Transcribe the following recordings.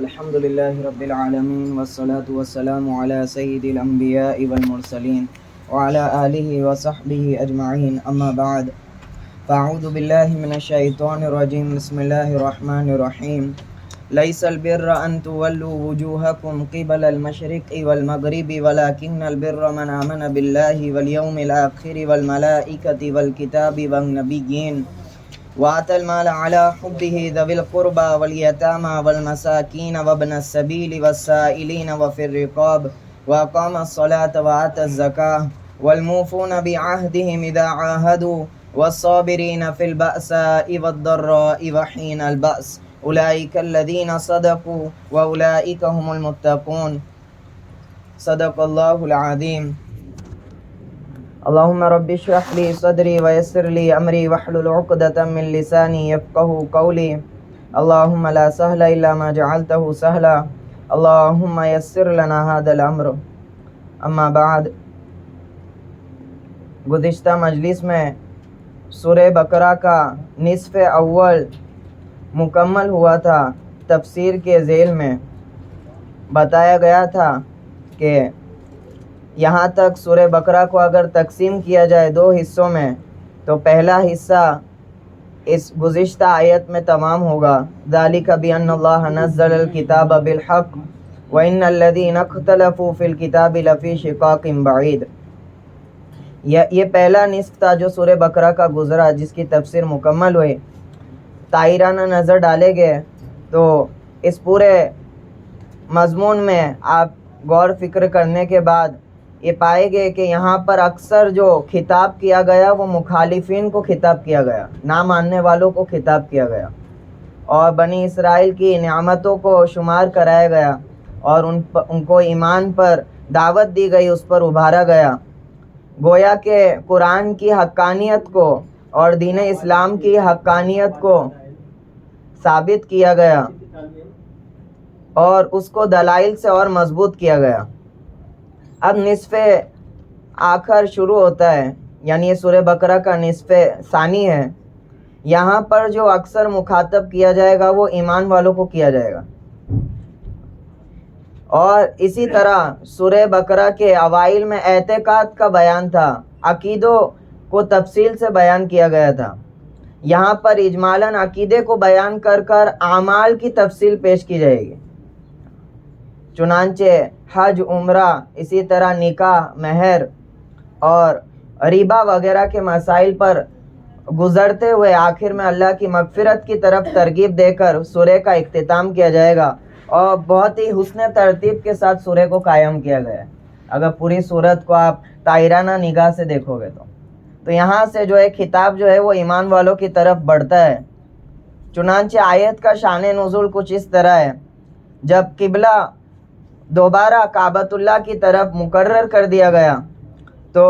الحمد لله رب العالمين والصلاة والسلام على سيد الأنبياء والمرسلين وعلى آله وصحبه أجمعين أما بعد فأعوذ بالله من الشيطان الرجيم بسم الله الرحمن الرحيم ليس البر أن تولوا وجوهكم قبل المشرق والمغرب ولكن البر من آمن بالله واليوم الآخر والملائكة والكتاب والنبيين وآتى المال على حبه ذوي القربى واليتامى والمساكين وابن السبيل والسائلين وفي الرقاب وأقام الصلاة وآتى الزكاة والموفون بعهدهم إذا عاهدوا والصابرين في البأساء والضراء وحين البأس أولئك الذين صدقوا وأولئك هم المتقون صدق الله العظيم اللهم رب اشرح لي صدري ويسر لي امري واحلل عقدة من لساني يفقهوا قولي اللهم لا سهل الا ما جعلته سهلا اللهم يسر لنا هذا الامر اما بعد گزشتہ مجلس میں سورہ بقرہ کا نصف اول مکمل ہوا تھا. تفسیر کے ذیل میں بتایا گیا تھا کہ یہاں تک سورہ بقرہ کو اگر تقسیم کیا جائے دو حصوں میں تو پہلا حصہ اس گزشتہ آیت میں تمام ہوگا. ذَلِكَ بِأَنَّ اللَّهَ نَزَّلَ الْكِتَابَ بِالْحَقِّ وَإِنَّ الَّذِينَ اخْتَلَفُوا فِي الْكِتَابِ لَفِي شِقَاقٍ بَعِيدٍ. یہ پہلا نصف تھا جو سورہ بقرہ کا گزرا, جس کی تفسیر مکمل ہوئی. طائرانہ نظر ڈالے گئے تو اس پورے مضمون میں آپ غور فکر کرنے کے بعد یہ پائے گئے کہ یہاں پر اکثر جو خطاب کیا گیا وہ مخالفین کو خطاب کیا گیا, نہ ماننے والوں کو خطاب کیا گیا, اور بنی اسرائیل کی نعمتوں کو شمار کرایا گیا اور ان کو ایمان پر دعوت دی گئی, اس پر ابھارا گیا. گویا کہ قرآن کی حقانیت کو اور دین اسلام کی حقانیت کو ثابت کیا گیا اور اس کو دلائل سے اور مضبوط کیا گیا. اب نصف آخر شروع ہوتا ہے, یعنی یہ سورہ بقرہ کا نصف ثانی ہے. یہاں پر جو اکثر مخاطب کیا جائے گا وہ ایمان والوں کو کیا جائے گا. اور اسی طرح سورہ بقرہ کے اوائل میں اعتقاد کا بیان تھا, عقیدوں کو تفصیل سے بیان کیا گیا تھا. یہاں پر اجمالاً عقیدے کو بیان کر کر اعمال کی تفصیل پیش کی جائے گی. چنانچہ حج, عمرہ, اسی طرح نکاح, مہر اور ربا وغیرہ کے مسائل پر گزرتے ہوئے آخر میں اللہ کی مغفرت کی طرف ترغیب دے کر سورہ کا اختتام کیا جائے گا. اور بہت ہی حسن ترتیب کے ساتھ سورہ کو قائم کیا گیا ہے. اگر پوری سورت کو آپ طائرانہ نگاہ سے دیکھو گے تو یہاں سے جو ہے خطاب جو ہے وہ ایمان والوں کی طرف بڑھتا ہے. چنانچہ آیت کا شان نزول کچھ اس طرح ہے. جب قبلہ دوبارہ کعبۃ اللہ کی طرف مقرر کر دیا گیا تو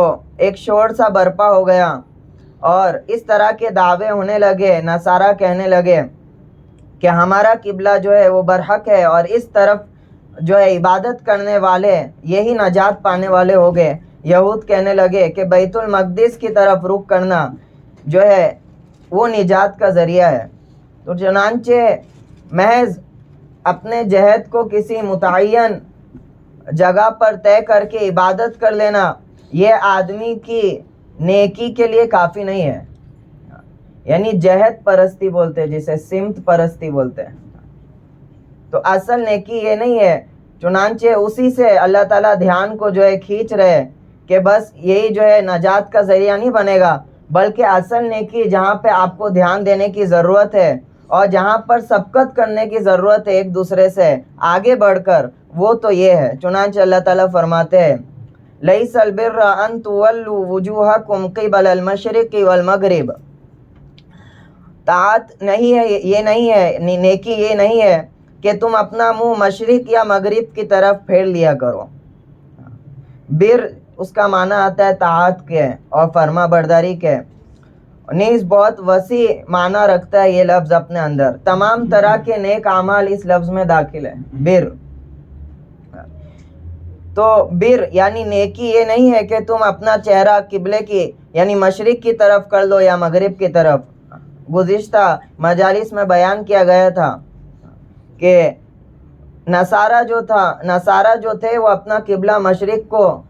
ایک شور سا برپا ہو گیا اور اس طرح کے دعوے ہونے لگے. نصارہ کہنے لگے کہ ہمارا قبلہ جو ہے وہ برحق ہے اور اس طرف جو ہے عبادت کرنے والے یہی نجات پانے والے ہو گئے. یہود کہنے لگے کہ بیت المقدس کی طرف رخ کرنا جو ہے وہ نجات کا ذریعہ ہے. تو چنانچہ محض اپنے جہد کو کسی متعین جگہ پر طے کر کے عبادت کر لینا یہ آدمی کی نیکی کے لیے کافی نہیں ہے. یعنی جہد پرستی بولتے ہیں, جسے سمت پرستی بولتے ہیں. تو اصل نیکی یہ نہیں ہے. چنانچہ اسی سے اللہ تعالیٰ دھیان کو جو ہے کھینچ رہے کہ بس یہی جو ہے نجات کا ذریعہ نہیں بنے گا, بلکہ اصل نیکی جہاں پہ آپ کو دھیان دینے کی ضرورت ہے اور جہاں پر سبقت کرنے کی ضرورت ہے ایک دوسرے سے آگے بڑھ کر, وہ تو یہ ہے. چنانچہ اللہ تعالیٰ فرماتے ہیں لَيْسَ الْبِرَّ أَن تُوَلُّوا وُجُوهَكُمْ قِبَلَ الْمَشْرِقِ وَالْمَغْرِبِ. طاعت نہیں ہے, یہ نہیں ہے, نیکی یہ نہیں ہے کہ تم اپنا منہ مشرق یا مغرب کی طرف پھیر لیا کرو. بر اس کا معنی آتا ہے طاعت کے اور فرما برداری کے. نیز بہت وسیع معنی رکھتا ہے یہ لفظ اپنے اندر. تمام طرح کے نیک اعمال اس لفظ میں داخل ہے. بر تو بر یعنی نیکی یہ نہیں ہے کہ تم اپنا چہرہ قبلے کی یعنی مشرق کی طرف کر لو یا مغرب کی طرف. گزشتہ مجالس میں بیان کیا گیا تھا کہ نصارہ جو تھے وہ اپنا قبلہ مشرق کو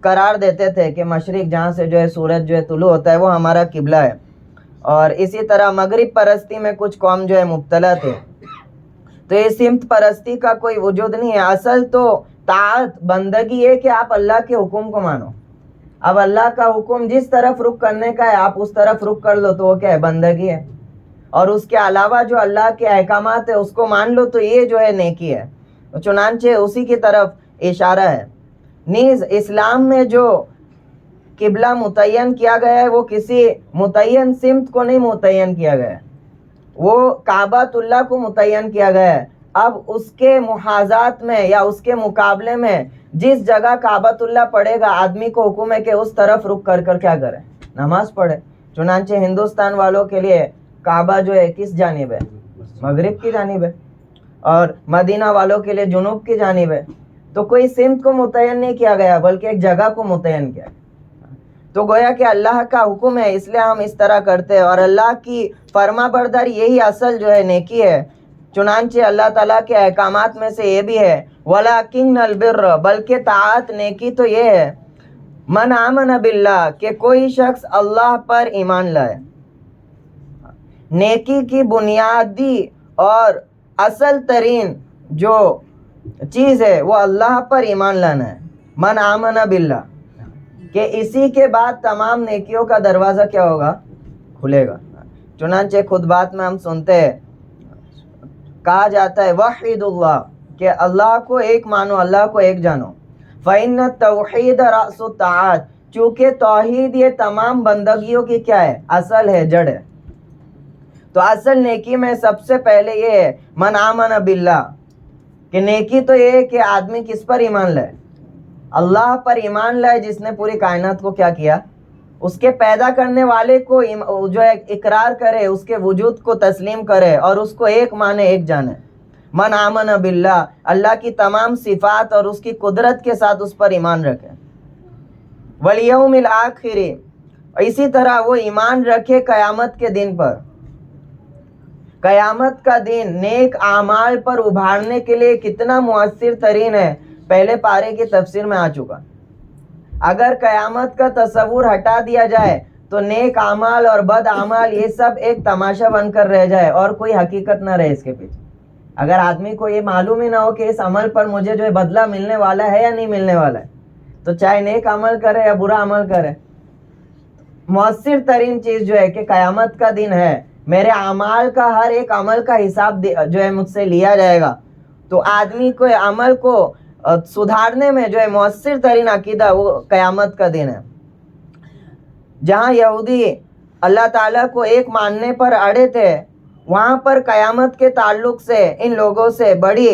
قرار دیتے تھے کہ مشرق جہاں سے جو ہے سورج جو ہے طلوع ہوتا ہے وہ ہمارا قبلہ ہے. اور اسی طرح مغرب پرستی میں کچھ قوم جو ہے مبتلا تھے. تو یہ سمت پرستی کا کوئی وجود نہیں ہے. اصل تو طاعت بندگی ہے کہ آپ اللہ کے حکم کو مانو. اب اللہ کا حکم جس طرف رخ کرنے کا ہے آپ اس طرف رخ کر لو تو وہ کیا ہے؟ بندگی ہے. اور اس کے علاوہ جو اللہ کے احکامات ہیں اس کو مان لو تو یہ جو ہے نیکی ہے. چنانچہ اسی کی طرف اشارہ ہے. نیز اسلام میں جو قبلہ متعین کیا گیا ہے وہ کسی متعین سمت کو نہیں متعین کیا گیا ہے، وہ کعبۃ اللہ کو متعین کیا گیا ہے. اب اس کے محاذات میں یا اس کے مقابلے میں جس جگہ کعبۃ اللہ پڑے گا آدمی کو حکم ہے کہ اس طرف رخ کر کر کیا کرے؟ نماز پڑھے. چنانچہ ہندوستان والوں کے لیے کعبہ جو ہے کس جانب ہے؟ مغرب کی جانب ہے. اور مدینہ والوں کے لیے جنوب کی جانب ہے. تو کوئی سمت کو متعین نہیں کیا گیا بلکہ ایک جگہ کو متعین کیا. تو گویا کہ اللہ کا حکم ہے اس لیے ہم اس طرح کرتے ہیں، اور اللہ کی فرما برداری یہی اصل جو ہے نیکی ہے. چنانچہ اللہ تعالیٰ کے احکامات میں سے یہ بھی ہے وَلَكِنَّ الْبِرَّ، بلکہ طاعت نیکی تو یہ ہے من آمن باللہ، کہ کوئی شخص اللہ پر ایمان لائے. نیکی کی بنیادی اور اصل ترین جو چیز ہے وہ اللہ پر ایمان لانا ہے. من آمن باللہ، کہ اسی کے بعد تمام نیکیوں کا دروازہ کیا ہوگا؟ کھلے گا. چنانچہ خطبات میں ہم سنتے ہیں کہا جاتا ہے وحید اللہ، کہ اللہ کو ایک مانو، اللہ کو ایک جانو. فإن التوحید رأس الطاعات، چونکہ توحید یہ تمام بندگیوں کی کیا ہے؟ اصل ہے، جڑ ہے. تو اصل نیکی میں سب سے پہلے یہ ہے من آمن باللہ، کہ نیکی تو یہ ہے کہ آدمی کس پر ایمان لائے؟ اللہ پر ایمان لائے جس نے پوری کائنات کو کیا کیا؟ اس کے پیدا کرنے والے کو جو ہے اقرار کرے، اس کے وجود کو تسلیم کرے اور اس کو ایک مانے، ایک جانے. من آمن باللہ، اللہ کی تمام صفات اور اس کی قدرت کے ساتھ اس پر ایمان رکھے. والیوم الآخر، اسی طرح وہ ایمان رکھے قیامت کے دن پر. قیامت کا دن نیک اعمال پر ابھارنے کے لیے کتنا مؤثر ترین ہے، پہلے پارے کی تفسیر میں آ چکا. اگر قیامت کا تصور ہٹا دیا جائے تو نیک اعمال اور بد اعمال یہ سب ایک تماشا بن کر رہ جائے اور کوئی حقیقت نہ رہے اس کے پیچھے. اگر آدمی کو یہ معلوم ہی نہ ہو کہ اس عمل پر مجھے جو ہے بدلہ ملنے والا ہے یا نہیں ملنے والا ہے، تو چاہے نیک عمل کرے یا برا عمل کرے. مؤثر ترین چیز جو ہے کہ قیامت کا دن ہے، میرے اعمال کا ہر ایک عمل کا حساب جو ہے مجھ سے لیا جائے گا. تو آدمی کو عمل کو سدھارنے میں جو ہے مؤثر ترین عقیدہ وہ قیامت کا دن ہے. جہاں یہودی اللہ تعالیٰ کو ایک ماننے پر اڑے تھے، وہاں پر قیامت کے تعلق سے ان لوگوں سے بڑی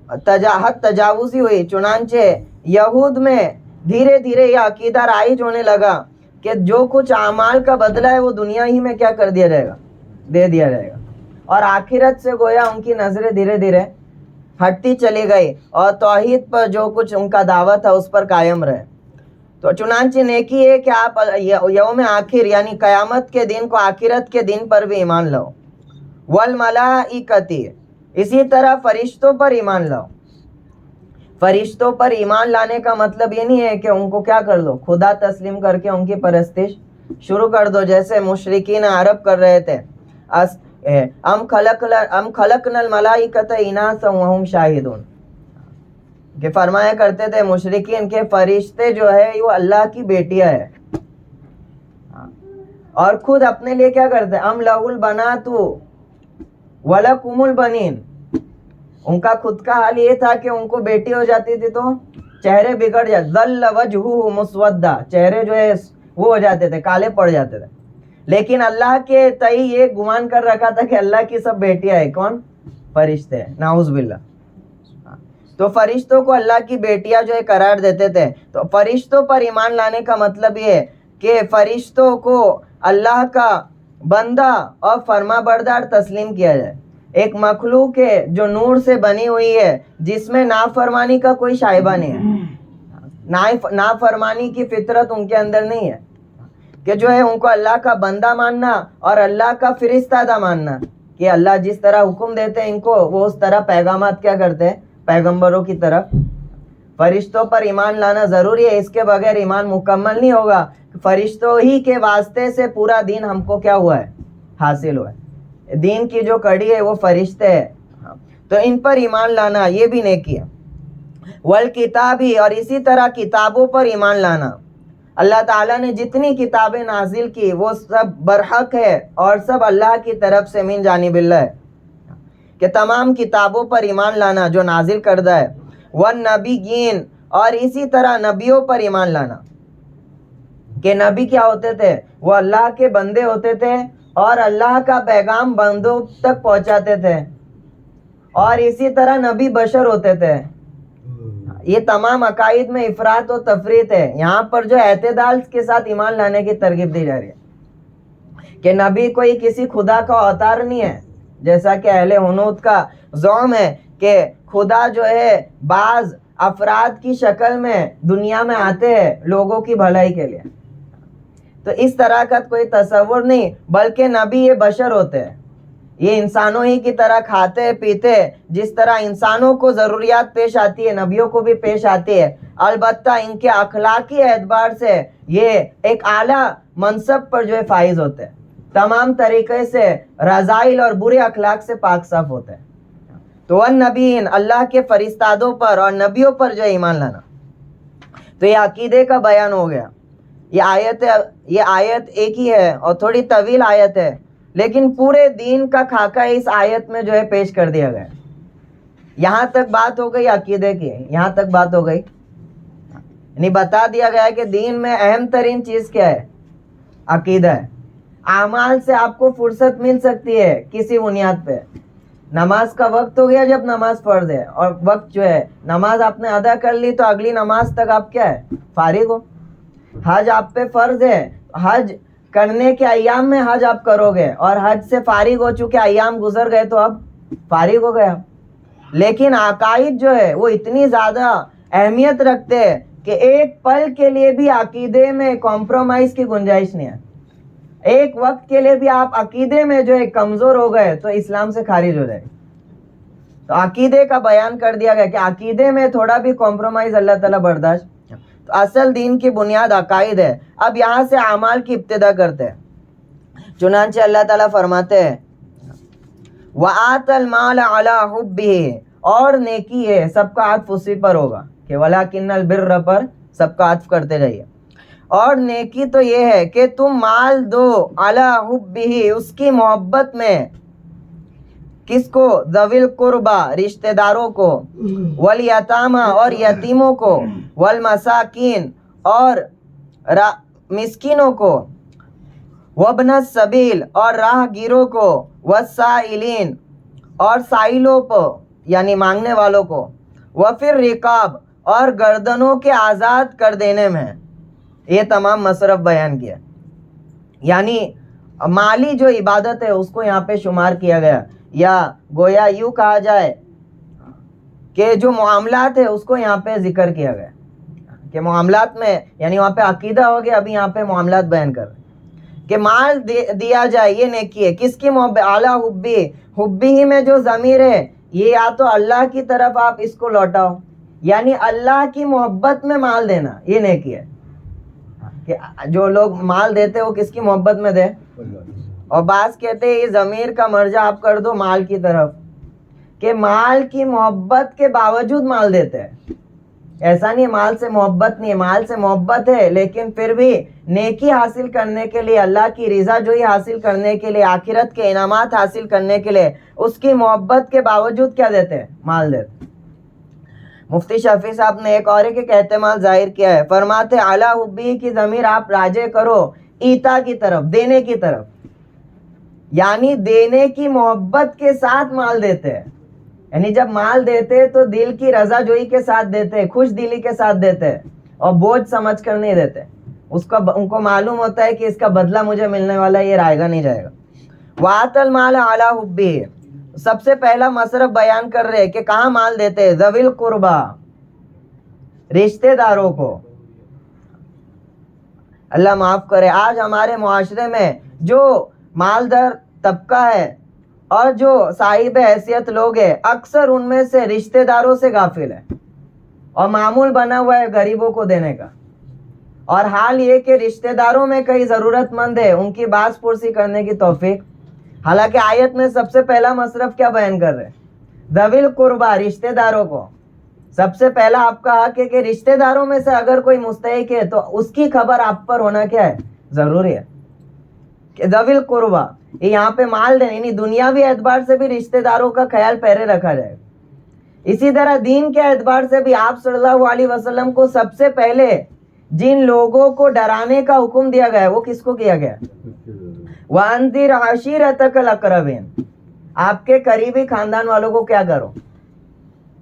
حد تجاوزی ہوئی. چنانچہ یہود میں دھیرے دھیرے یہ عقیدہ رائج ہونے لگا کہ جو کچھ اعمال کا بدلہ ہے وہ دنیا ہی میں کیا کر دیا جائے گا؟ دے دیا جائے گا. اور آخرت سے گویا ان کی نظریں دھیرے دھیرے ہٹتی چلی گئی اور توحید پر جو کچھ ان کا دعوت تھا اس پر قائم رہے. تو چنانچہ نیکی ہے کہ آپ یوم آخر یعنی قیامت کے دن کو آخرت کے دن پر بھی ایمان لاؤ. والملائکۃ، اسی طرح فرشتوں پر ایمان لاؤ. فرشتوں پر ایمان لانے کا مطلب یہ نہیں ہے کہ ان کو کیا کر دو؟ خدا تسلیم کر کے ان کی پرستش شروع کر دو جیسے مشرکین عرب کر رہے تھے. ام خلقنا الملائکۃ اناثا وہم شاہدون، کہ فرمایا کرتے تھے مشرکین کے فرشتے جو ہے وہ اللہ کی بیٹیاں ہے، اور خود اپنے لیے کیا کرتے ہیں؟ ام لہ البنات ولکم البنین. ان کا خود کا حال یہ تھا کہ ان کو بیٹی ہو جاتی تھی تو چہرے بگڑ جاتے، ظل وجہہ مسودہ، چہرے جو ہے وہ ہو جاتے تھے، کالے پڑ جاتے تھے. لیکن اللہ کے تئی یہ گمان کر رکھا تھا کہ اللہ کی سب بیٹیاں ہیں. کون؟ فرشتے ہیں، نعوذ باللہ. تو فرشتوں کو اللہ کی بیٹیاں جو ہے قرار دیتے تھے. تو فرشتوں پر ایمان لانے کا مطلب یہ ہے کہ فرشتوں کو اللہ کا بندہ اور فرما بردار تسلیم کیا جائے. ایک مخلوق ہے جو نور سے بنی ہوئی ہے جس میں نافرمانی کا کوئی شائبہ نہیں ہے، نافرمانی کی فطرت ان کے اندر نہیں ہے، کہ جو ہے ان کو اللہ کا بندہ ماننا اور اللہ کا فرستادہ ماننا کہ اللہ جس طرح حکم دیتے ہیں ان کو وہ اس طرح پیغامات کیا کرتے ہیں پیغمبروں کی طرف. فرشتوں پر ایمان لانا ضروری ہے, اس کے بغیر ایمان مکمل نہیں ہوگا. فرشتوں ہی کے واسطے سے پورا دین ہم کو کیا ہوا ہے حاصل ہوا ہے. دین کی جو کڑی ہے وہ فرشتے ہیں, تو ان پر ایمان لانا یہ بھی نیکی ہے. والکتاب ہی, اور اسی طرح کتابوں پر ایمان لانا. اللہ تعالیٰ نے جتنی کتابیں نازل کی وہ سب برحق ہے اور سب اللہ کی طرف سے من جانب اللہ ہے, کہ تمام کتابوں پر ایمان لانا جو نازل کردہ ہے. والنبیین, اور اسی طرح نبیوں پر ایمان لانا, کہ نبی کیا ہوتے تھے وہ اللہ کے بندے ہوتے تھے اور اللہ کا پیغام بندوں تک پہنچاتے تھے, اور اسی طرح نبی بشر ہوتے تھے. یہ تمام عقائد میں افراط و تفریط ہے. یہاں پر جو اعتدال کے ساتھ ایمان لانے کی ترغیب دی جا رہی ہے کہ نبی کوئی کسی خدا کا اوتار نہیں ہے, جیسا کہ اہل حنوت کا زعم ہے کہ خدا جو ہے بعض افراد کی شکل میں دنیا میں آتے ہیں لوگوں کی بھلائی کے لیے. تو اس طرح کا کوئی تصور نہیں, بلکہ نبی یہ بشر ہوتے ہیں, یہ انسانوں ہی کی طرح کھاتے پیتے, جس طرح انسانوں کو ضروریات پیش آتی ہے نبیوں کو بھی پیش آتی ہے. البتہ ان کے اخلاقی اعتبار سے یہ ایک اعلیٰ منصب پر جو ہے فائز ہوتے ہیں, تمام طریقے سے رذائل اور برے اخلاق سے پاک صاف ہوتے ہیں. تو والنبیین, اللہ کے فرستادوں پر اور نبیوں پر جو ایمان لانا. تو یہ عقیدے کا بیان ہو گیا. یہ آیت ایک ہی ہے اور تھوڑی طویل آیت ہے, لیکن پورے دین کا خاکہ اس آیت میں جو ہے پیش کر دیا گیا. یہاں تک بات ہو گئی عقیدے کی, یہاں تک بات ہو گئی, یعنی بتا دیا گیا ہے کہ دین میں اہم ترین چیز کیا ہے عقیدہ ہے. اعمال سے آپ کو فرصت مل سکتی ہے کسی بنیاد پہ. نماز کا وقت ہو گیا جب نماز فرض ہے, اور وقت جو ہے نماز آپ نے ادا کر لی تو اگلی نماز تک آپ کیا ہے فارغ ہو. حج آپ پہ فرض ہے, حج کرنے کے ایام میں حج آپ کرو گے, اور حج سے فارغ ہو چکے ایام گزر گئے تو اب فارغ ہو گیا. لیکن عقائد جو ہے وہ اتنی زیادہ اہمیت رکھتے ہیں کہ ایک پل کے لیے بھی عقیدے میں کمپرومائز کی گنجائش نہیں ہے. ایک وقت کے لیے بھی آپ عقیدے میں جو ہے کمزور ہو گئے تو اسلام سے خارج ہو جائے. تو عقیدے کا بیان کر دیا گیا کہ عقیدے میں تھوڑا بھی کمپرومائز اللہ تعالیٰ برداشت. تو اصل دین کی بنیاد عقائد ہے. اب یہاں سے اعمال کی ابتدا کرتے ہیں. چنانچہ اللہ تعالیٰ فرماتے ہیں وَآتَ الْمَالَ عَلَىٰ حُبِّهِ, اور نیکی ہے, سب کا عطف اسی پر ہوگا کہ وَلَٰكِنَّ الْبِرَّ پر سب کا عطف کرتے جائیے. اور نیکی تو یہ ہے کہ تم مال دو عَلَىٰ حُبِّهِ, اس کی محبت میں. کس کو؟ ذوی القربا, رشتہ داروں کو. والیتامی, اور یتیموں کو. والمساکین, اور مسکینوں کو. وابن السبیل, اور راہ گیروں کو. والسائلین, اور سائلوں کو یعنی مانگنے والوں کو. وفی الرقاب, اور گردنوں کے آزاد کر دینے میں. یہ تمام مصرف بیان کیا, یعنی مالی جو عبادت ہے اس کو یہاں پہ شمار کیا گیا, یا گویا یوں کہا جائے کہ جو معاملات ہے اس کو یہاں پہ ذکر کیا گیا کہ معاملات میں, یعنی وہاں پہ عقیدہ ہو گیا, ابھی یہاں پہ معاملات بیان کر رہے ہیں کہ مال دیا جائے, یہ نیکی ہے. کس کی محبت؟ اعلیٰ حبی, حبی ہی میں جو ضمیر ہے یہ یا تو اللہ کی طرف آپ اس کو لوٹاؤ, یعنی اللہ کی محبت میں مال دینا, یہ نیکی ہے. کہ جو لوگ مال دیتے وہ کس کی محبت میں دے, اور بعض کہتے ہیں یہ ضمیر کا مرجع آپ کر دو مال کی طرف, کہ مال کی محبت کے باوجود مال دیتے ہیں. ایسا نہیں مال سے محبت نہیں ہے, مال سے محبت ہے, لیکن پھر بھی نیکی حاصل کرنے کے لیے, اللہ کی رضا جوئی حاصل کرنے کے لیے, آخرت کے انعامات حاصل کرنے کے لیے اس کی محبت کے باوجود کیا دیتے ہیں؟ مال دیتے ہیں. مفتی شفیع صاحب نے ایک اور ایک احتمال ظاہر کیا ہے, فرماتے اعلیٰ حبی کی ضمیر آپ راجع کرو ایتا کی طرف, دینے کی طرف, یعنی دینے کی محبت کے ساتھ مال دیتے ہیں. یعنی جب مال دیتے تو دل کی رضا جوئی کے ساتھ دیتے, خوش دلی کے ساتھ دیتے, اور بوجھ سمجھ کر نہیں دیتے. ان کو معلوم ہوتا ہے کہ اس کا بدلہ مجھے ملنے والا ہے, یہ رائے گا نہیں جائے گا. وَآتَ الْمَالَ عَلَىٰ حُبِّهِ, سب سے پہلا مصرف بیان کر رہے کہ کہاں مال دیتے ہیں, ذوی القربا, رشتہ داروں کو. اللہ معاف کرے, آج ہمارے معاشرے میں جو مالدار طبقہ ہے اور جو صاحب حیثیت لوگ ہیں اکثر ان میں سے رشتہ داروں سے غافل ہے اور معمول بنا ہوا ہے غریبوں کو دینے کا. اور حال یہ کہ رشتہ داروں میں کئی ضرورت مند ہے ان کی باز پرسی کرنے کی توفیق. حالانکہ آیت میں سب سے پہلا مصرف کیا بیان کر رہے ہیں؟ ذوی القربہ، رشتہ داروں کو. سب سے پہلا آپ کا حق ہے کہ رشتہ داروں میں سے اگر کوئی مستحق ہے تو اس کی خبر آپ پر ہونا کیا ہے؟ ضروری ہے. کہ ذوی القربہ یہ یہاں پہ مال دیں، یعنی دنیاوی اعتبار سے بھی رشتہ داروں کا خیال پہلے رکھا جائے. اسی طرح دین کے اعتبار سے بھی آپ صلی اللہ علیہ وسلم کو سب سے پہلے جن لوگوں کو ڈرانے کا حکم دیا گیا ہے وہ کس کو کیا گیا؟ وَأَنذِرْ عَشِيرَتَكَ الْأَقْرَبِينَ، آپ کے قریبی خاندان والوں کو کیا کرو.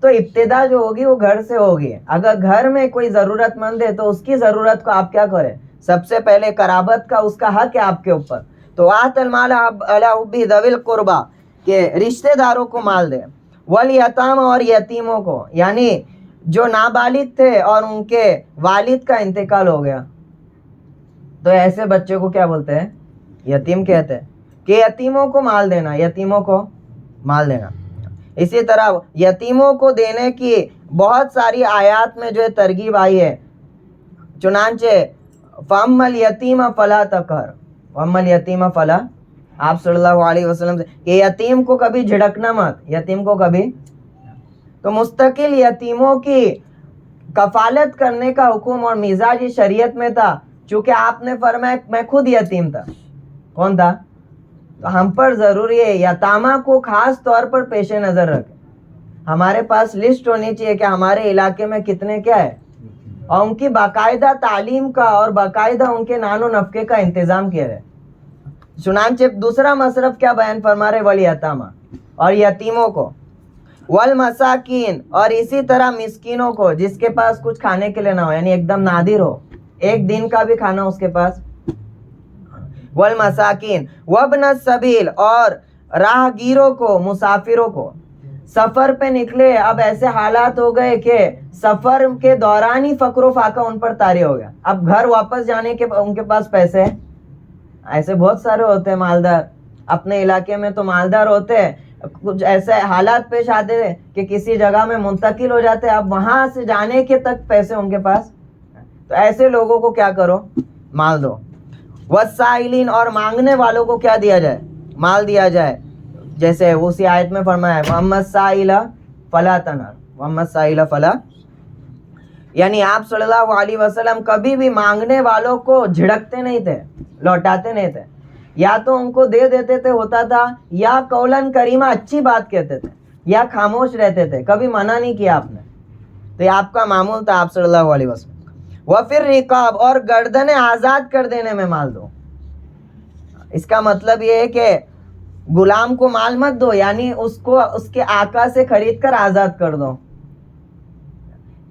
تو ابتدا جو ہوگی وہ گھر سے ہوگی. اگر گھر میں کوئی ضرورت مند ہے تو اس کی ضرورت کو آپ کیا کریں؟ سب سے پہلے قرابت کا اس کا حق ہے آپ کے اوپر. تو آت المال علی حبہ ذوی القربہ، کہ رشتہ داروں کو مال دے. والیتام، اور یتیموں کو، یعنی جو نابالغ تھے اور ان کے والد کا انتقال ہو گیا تو ایسے بچے کو کیا بولتے ہیں؟ یتیم کہتے ہیں. کہ یتیموں کو مال دینا، یتیموں کو مال دینا. اسی طرح یتیموں کو دینے کی بہت ساری آیات میں جو ہے ترغیب آئی ہے. چنانچہ فَأَمَّا الْيَتِيمَ فَلَا تَقْهَرْ، وَأَمَّا الْيَتِيمَ فَلَا، آپ صلی اللہ علیہ وسلم سے کہ یتیم کو کبھی جھڑکنا مت، یتیم کو کبھی. تو مستقل یتیموں کی کفالت کرنے کا حکم اور مزاج شریعت میں تھا. چونکہ آپ نے فرمایا میں خود یتیم تھا. کون تھا؟ تو ہم پر ضروری ہے یتامہ کو خاص طور پر پیش نظر رکھیں. ہمارے پاس لسٹ ہونی چاہیے کہ ہمارے علاقے میں کتنے کیا ہے، اور ان کی باقاعدہ تعلیم کا اور باقاعدہ ان کے نان و نفقے کا انتظام کیا ہے. چنانچہ دوسرا مصرف کیا بیان فرما رہے؟ والیتامہ، اور یتیموں کو. والمساکین، اور اسی طرح مسکینوں کو جس کے پاس کچھ کھانے کے لیے نہ ہو، یعنی ایک دم نادر ہو، ایک دن کا بھی کھانا اس کے پاس. والمساکین وابن السبیل، اور راہ گیروں کو، مسافروں کو. سفر پہ نکلے، اب ایسے حالات ہو گئے کہ سفر کے دوران ہی فقر و فاقہ ان پر طاری ہو گیا. اب گھر واپس جانے کے ان کے پاس پیسے ہیں. ایسے بہت سارے ہوتے ہیں مالدار اپنے علاقے میں، تو مالدار ہوتے ہیں، کچھ ایسے حالات پیش آتے ہیں کہ کسی جگہ میں منتقل ہو جاتے ہیں، اب وہاں سے جانے کے تک پیسے ان کے پاس. تو ایسے لوگوں کو کیا کرو؟ مال دو. والسائلین، اور مانگنے والوں کو کیا دیا جائے؟ مال دیا جائے. جیسے اسی آیت میں فرمایا ہے وَأَمَّا السَّائِلَ فَلَا تَنْهَرْ، وَأَمَّا السَّائِلَ فَلَا، یعنی آپ صلی اللہ علیہ وسلم کبھی بھی مانگنے والوں کو جھڑکتے نہیں تھے، لوٹاتے نہیں تھے. یا تو ان کو دے دیتے تھے ہوتا تھا، یا قولاً کریمہ اچھی بات کہتے تھے، یا خاموش رہتے تھے، کبھی منع نہیں کیا آپ نے. تو یہ آپ کا معمول تھا آپ صلی اللہ علیہ وسلم. وَفِي الرِّقَابِ، اور گردنیں آزاد کر دینے میں مال دو. اس کا مطلب یہ ہے کہ غلام کو مال مت دو، یعنی اس کو اس کے آقا سے خرید کر آزاد کر دو،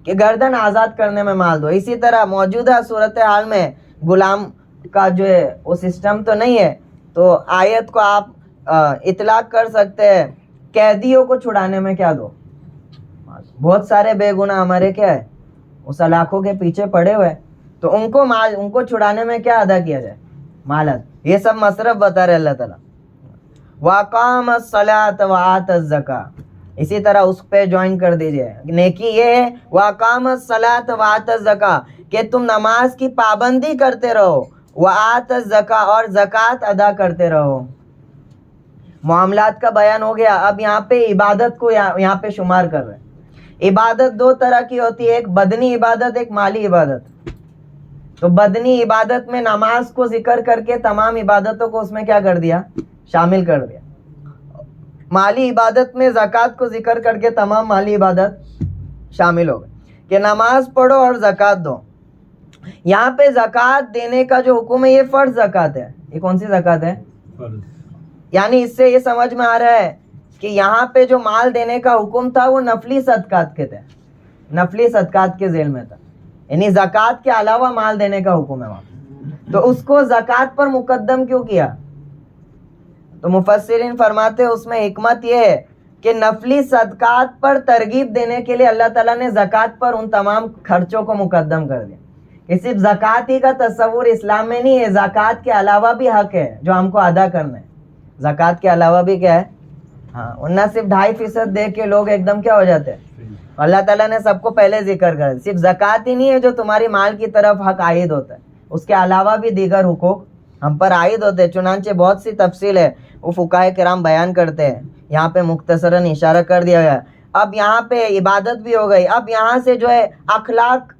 کہ گردن آزاد کرنے میں مال دو. اسی طرح موجودہ صورتحال میں غلام کا جو ہے وہ سسٹم تو نہیں ہے، تو آیت کو آپ اطلاق کر سکتے ہیں قیدیوں کو چھڑانے میں کیا دو. بہت سارے بے گناہ ہمارے کیا ہے اس علاقوں کے پیچھے پڑے ہوئے، تو ان کو مال، ان کو چھڑانے میں کیا ادا کیا جائے؟ مالت. یہ سب مصرف بتا رہے اللہ تعالیٰ. وَأَقَامَ الصَّلَاةَ وَآتَى الزَّكَاةَ، اسی طرح اس پہ جوائن کر دیجئے. نیکی یہ ہے وَأَقَامَ الصَّلَاةَ وَآتَى الزَّكَاةَ، کہ تم نماز کی پابندی کرتے رہو. وَآتَى الزَّكَاةَ، اور زکوٰۃ ادا کرتے رہو. معاملات کا بیان ہو گیا. اب یہاں پہ عبادت کو یہاں پہ شمار کر رہے ہیں. عبادت دو طرح کی ہوتی ہے، ایک بدنی عبادت، ایک مالی عبادت. تو بدنی عبادت میں نماز کو ذکر کر کے تمام عبادتوں کو اس میں کیا کر دیا؟ شامل کر دیا. مالی عبادت میں زکوٰۃ کو ذکر کر کے تمام مالی عبادت شامل ہو گئے کہ نماز پڑھو اور زکوٰۃ دو. یہاں پہ زکوٰۃ دینے کا جو حکم ہے یہ فرض زکوٰۃ ہے. یہ کون سی زکوٰۃ ہے؟ یعنی اس سے یہ سمجھ میں آ رہا ہے کہ یہاں پہ جو مال دینے کا حکم تھا وہ نفلی صدقات کے تھے، نفلی صدقات کے ذیل میں تھا. یعنی زکوٰۃ کے علاوہ مال دینے کا حکم ہے وہاں. تو اس کو زکوٰۃ پر مقدم کیوں کیا؟ تو مفسرین فرماتے ہیں اس میں حکمت یہ ہے کہ نفلی صدقات پر ترغیب دینے کے لیے اللہ تعالیٰ نے زکوٰۃ پر ان تمام خرچوں کو مقدم کر دیا. کہ صرف زکوٰۃ ہی کا تصور اسلام میں نہیں ہے، زکوٰۃ کے علاوہ بھی حق ہے جو ہم کو ادا کرنا ہے. زکوٰۃ کے علاوہ بھی کیا ہے؟ ہاں ورنہ صرف 2.5% دے کے لوگ ایک دم کیا ہو جاتے ہیں. اللہ تعالیٰ نے سب کو پہلے ذکر کر دیا. صرف زکوٰۃ ہی نہیں ہے جو تمہاری مال کی طرف حق عائد ہوتا ہے, اس کے علاوہ بھی دیگر حقوق ہم پر عائد ہوتے ہیں. چنانچہ بہت سی تفصیل ہے وہ فقہائے کرام بیان کرتے ہیں, یہاں پہ مختصراً اشارہ کر دیا گیا. اب یہاں پہ عبادت بھی ہو گئی. اب یہاں سے جو ہے اخلاق,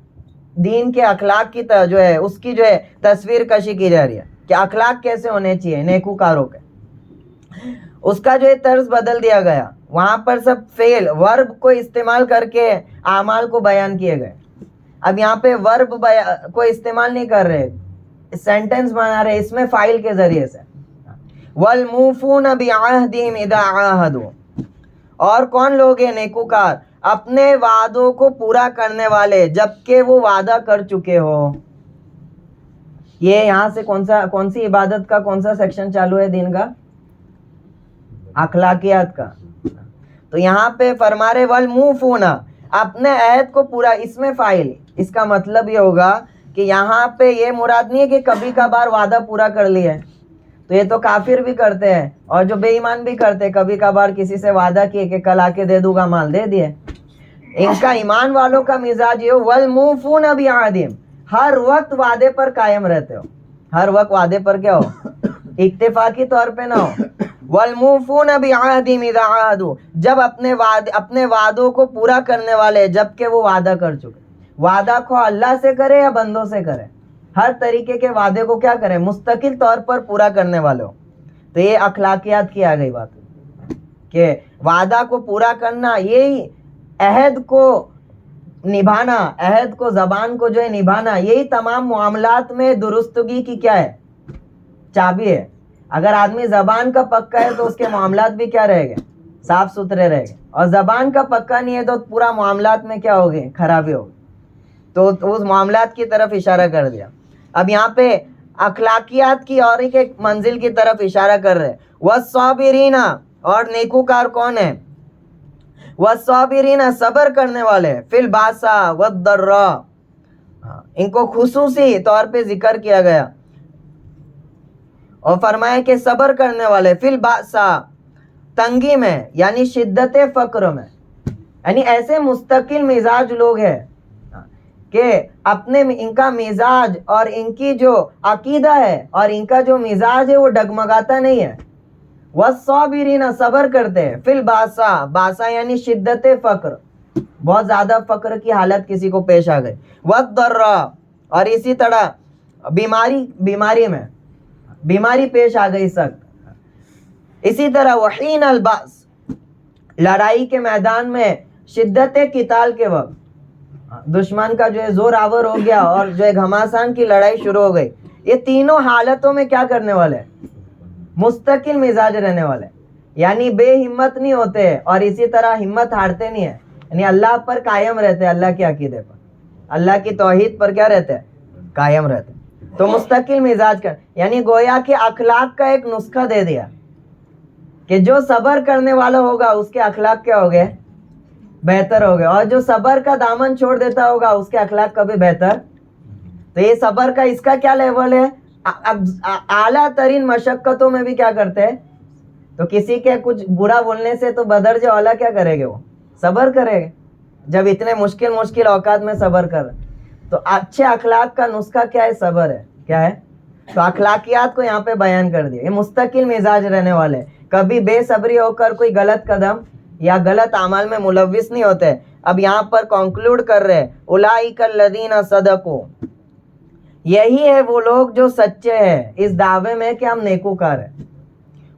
دین کے اخلاق کی جو ہے اس کی جو ہے تصویر کشی کی جا رہی ہے کہ اخلاق کیسے ہونے چاہیے نیکوکاروں کے. اس کا جو ہے طرز بدل دیا گیا. وہاں پر سب فعل ورب کو استعمال کر کے اعمال کو بیان کیے گئے. اب یہاں پہ ورب کو استعمال نہیں کر رہے, سینٹنس بنا رہے اس میں فاعل کے ذریعے سے. وَالْمُوفُونَ بِعَهْدِهِمْ إِذَا عَاهَدُوا, اور کون لوگ ہیں نیکوکار؟ اپنے وعدوں کو پورا کرنے والے جبکہ وہ وعدہ کر چکے ہو. یہ یہاں سے کون سی عبادت کا کون سا سیکشن چالو ہے دین کا؟ اخلاقیات کا. تو یہاں پہ فرما رہے والموفون, اپنے عہد کو پورا, اس میں فاعل. اس کا مطلب یہ ہوگا کہ یہاں پہ یہ مراد نہیں ہے کہ کبھی کبھار وعدہ پورا کر لیا ہے, تو یہ تو کافر بھی کرتے ہیں اور جو بے ایمان بھی کرتے ہیں, کبھی کبھار کسی سے وعدہ کیے کہ کل آ کے دے دوں گا مال, دے دیے. ان کا ایمان والوں کا مزاج یہ والموفون بعہدہم, ہر وقت وعدے پر قائم رہتے ہو. ہر وقت وعدے پر کیا ہو؟ اتفاقی طور پہ نہ ہو. والموفون بعہدہم اذا عاہدوا, جب اپنے وعدوں کو پورا کرنے والے جبکہ وہ وعدہ کر چکے. وعدہ کو اللہ سے کرے یا بندوں سے کرے, ہر طریقے کے وعدے کو کیا کریں؟ مستقل طور پر پورا کرنے والے ہو. تو یہ اخلاقیات کی آ گئی بات کہ وعدہ کو پورا کرنا, یہی عہد کو نبھانا, عہد کو زبان کو جو ہے نبھانا, یہی تمام معاملات میں درستگی کی کیا ہے؟ چابی ہے. اگر آدمی زبان کا پکا ہے تو اس کے معاملات بھی کیا رہے گے؟ صاف ستھرے رہے گے. اور زبان کا پکا نہیں ہے تو پورا معاملات میں کیا ہوگی؟ خرابی ہوگی. تو اس معاملات کی طرف اشارہ کر دیا. اب یہاں پہ اخلاقیات کی اور ایک منزل کی طرف اشارہ کر رہے. والصابرین, اور نیکوکار کون ہے؟ والصابرین, صبر کرنے والے. فی الباسا والضراء, ان کو خصوصی طور پہ ذکر کیا گیا اور فرمایا کہ صبر کرنے والے. فی الباسا, تنگی میں یعنی شدت فقر میں, یعنی ایسے مستقل مزاج لوگ ہیں کہ اپنے ان کا مزاج اور ان کی جو عقیدہ ہے اور ان کا جو مزاج ہے وہ ڈگمگاتا نہیں ہے. والصابرین, صبر کرتے ہیں. فی الباسا, باسا یعنی شدت فقر, بہت زیادہ فقر کی حالت کسی کو پیش آ گئی. والضراء, اور اسی طرح بیماری میں بیماری پیش آ گئی سخت. اسی طرح وحین الباس, لڑائی کے میدان میں شدت قتال کے وقت دشمن کا جو ہے زور آور ہو گیا اور جو ہے گھماسان کی لڑائی شروع ہو گئی. یہ تینوں حالتوں میں کیا کرنے والے؟ مستقل مزاج رہنے والے, یعنی بے ہمت نہیں ہوتے اور اسی طرح ہمت ہارتے نہیں ہیں, یعنی اللہ پر قائم رہتے ہیں, اللہ کے عقیدے پر, اللہ کی توحید پر کیا رہتے ہیں؟ قائم رہتے ہیں. تو مستقل مزاج کا یعنی گویا کہ اخلاق کا ایک نسخہ دے دیا کہ جو صبر کرنے والا ہوگا اس کے اخلاق کیا ہو گئے؟ بہتر ہو گئے. اور جو صبر کا دامن چھوڑ دیتا ہوگا اس کے اخلاق کبھی بہتر. تو یہ صبر کا اس کا کیا لیول ہے؟ اعلیٰ ترین مشقتوں میں بھی کیا کرتے ہیں؟ تو کسی کے کچھ برا بولنے سے تو بدرجہ اولا کیا کرے گے؟ وہ صبر کرے گا. جب اتنے مشکل اوقات میں صبر کر, تو اچھے اخلاق کا نسخہ کیا ہے؟ صبر ہے. کیا ہے؟ تو اخلاقیات کو یہاں پہ بیان کر دیا. یہ مستقل مزاج رہنے والے, کبھی بے صبری ہو کر کوئی غلط قدم یا غلط اعمال میں ملوث نہیں ہوتے. اب یہاں پر کنکلوڈ کر رہے, اولئک الذین صدقوا, یہی ہے وہ لوگ جو سچے ہیں اس دعوے میں کہ ہم نیکوکار ہیں.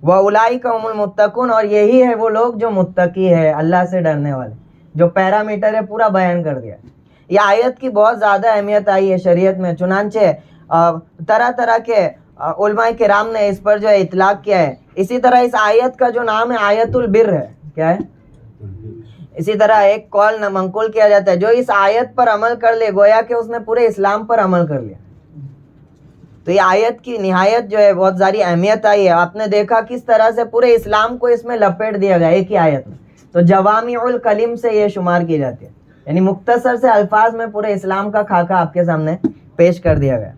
واولئک هم المتقون, اور یہی ہے وہ لوگ جو متقی ہے, اللہ سے ڈرنے والے. جو پیرامیٹر ہے پورا بیان کر دیا. یہ آیت کی بہت زیادہ اہمیت آئی ہے شریعت میں, چنانچہ طرح طرح کے علماء کرام نے اس پر جو ہے اطلاق کیا ہے. اسی طرح اس آیت کا جو نام ہے آیت البر ہے. کیا ہے؟ اسی طرح ایک قول منقول کیا جاتا ہے, جو اس آیت پر عمل کر لے گویا کہ اس نے پورے اسلام پر عمل کر لیا. تو یہ آیت کی نہایت جو ہے بہت ساری اہمیت آئی ہے. آپ نے دیکھا کس طرح سے پورے اسلام کو اس میں لپیٹ دیا گیا ایک ہی آیت میں. تو جوامع الکلم سے یہ شمار کی جاتی ہے, یعنی مختصر سے الفاظ میں پورے اسلام کا خاکہ آپ کے سامنے پیش کر دیا گیا.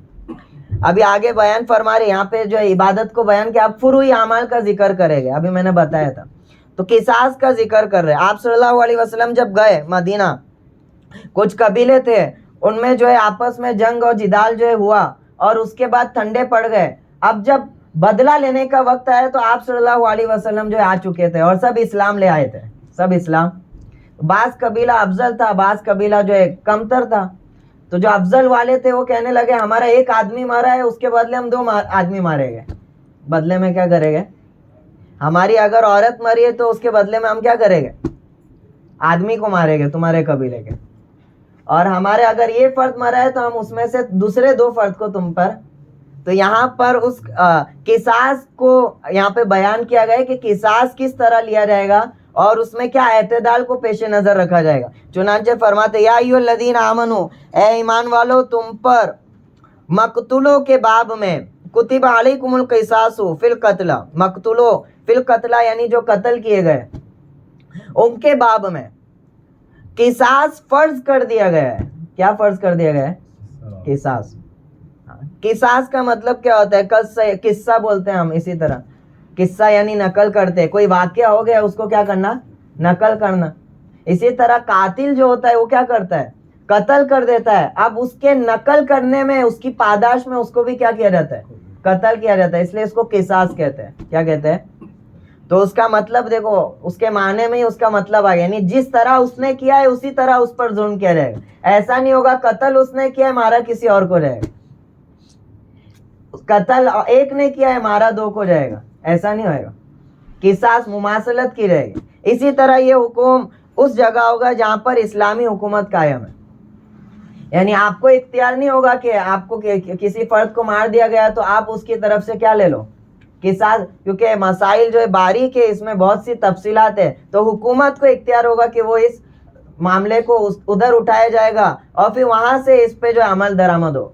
ابھی آگے بیان فرما رہے, یہاں پہ جو ہے عبادت کو بیان کیا, اب فروعی اعمال کا ذکر کرے گا. ابھی میں نے بتایا تھا تو قصاص کا ذکر کر رہے ہیں. آپ صلی اللہ علیہ وسلم جب گئے مدینہ, کچھ قبیلے تھے, ان میں جو ہے آپس میں جنگ اور جدال جو ہے ہوا, اور اس کے بعد ٹھنڈے پڑ گئے. اب جب بدلہ لینے کا وقت آیا تو آپ صلی اللہ علیہ وسلم جو ہے آ چکے تھے, اور سب اسلام لے آئے تھے, سب اسلام. بعض قبیلہ افضل تھا, بعض قبیلہ جو ہے کمتر تھا. تو جو افضل والے تھے وہ کہنے لگے ہمارا ایک آدمی مارا ہے, اس کے بدلے ہم 2 آدمی مارے گئے. بدلے میں کیا کریں گے؟ ہماری اگر عورت مری ہے تو اس کے بدلے میں ہم کیا کریں گے؟ آدمی کو مارے گے تمہارے قبیلے کے. اور ہمارے اگر یہ فرد مرا ہے تو ہم اس میں سے دوسرے 2 فرد کو تم پر. تو یہاں پر اس قصاص کو یہاں پہ بیان کیا گیا ہے کہ قصاص کس طرح لیا جائے گا, اور اس میں کیا اعتدال کو پیش نظر رکھا جائے گا. چنانچہ فرماتے یا ایھا الذین آمنو, اے ایمان والو تم پر مقتولوں کے باب میں کتب علیکم القصاص فی القتل, مقتولوں فی القتل یعنی جو قتل کیے گئے ان کے باب میں قصاص فرض کر دیا گیا ہے. کیا فرض کر دیا گیا ہے؟ قصاص. قصاص کا مطلب کیا ہوتا ہے؟ قصہ بولتے ہیں ہم. اسی طرح قصہ یعنی نقل کرتے, کوئی واقعہ ہو گیا اس کو کیا کرنا؟ نقل کرنا. اسی طرح قاتل جو ہوتا ہے وہ کیا کرتا ہے؟ قتل کر دیتا ہے. اب اس کے نقل کرنے میں, اس کی پاداش میں اس کو بھی کیا کیا جاتا ہے؟ قتل کیا جاتا ہے. اس لیے اس کو قصاص کہتے ہیں. کیا کہتے ہیں؟ تو اس کا مطلب دیکھو, اس کے معنی میں ہی اس کا مطلب آ گیا, یعنی جس طرح اس نے کیا ہے اسی طرح اس پر ظلم کیا جائے گا. ایسا نہیں ہوگا قتل اس نے کیا ہے مارا کسی اور کو جائے گا, قتل ایک نے کیا ہے مارا 2 کو جائے گا, ایسا نہیں ہوئے گا. قصاص مماثلت کی رہے گی. اسی طرح یہ حکم اس جگہ ہوگا جہاں پر اسلامی حکومت قائم ہے. یعنی آپ کو اختیار نہیں ہوگا کہ آپ کو کسی فرد کو مار دیا گیا تو آپ اس کی طرف سے کیا لے لو؟ قصاص. کیونکہ مسائل جو ہے باریک ہے, اس میں بہت سی تفصیلات ہے, تو حکومت کو اختیار ہوگا کہ وہ اس معاملے کو ادھر اٹھایا جائے گا اور پھر وہاں سے اس پہ جو عمل درآمد ہو.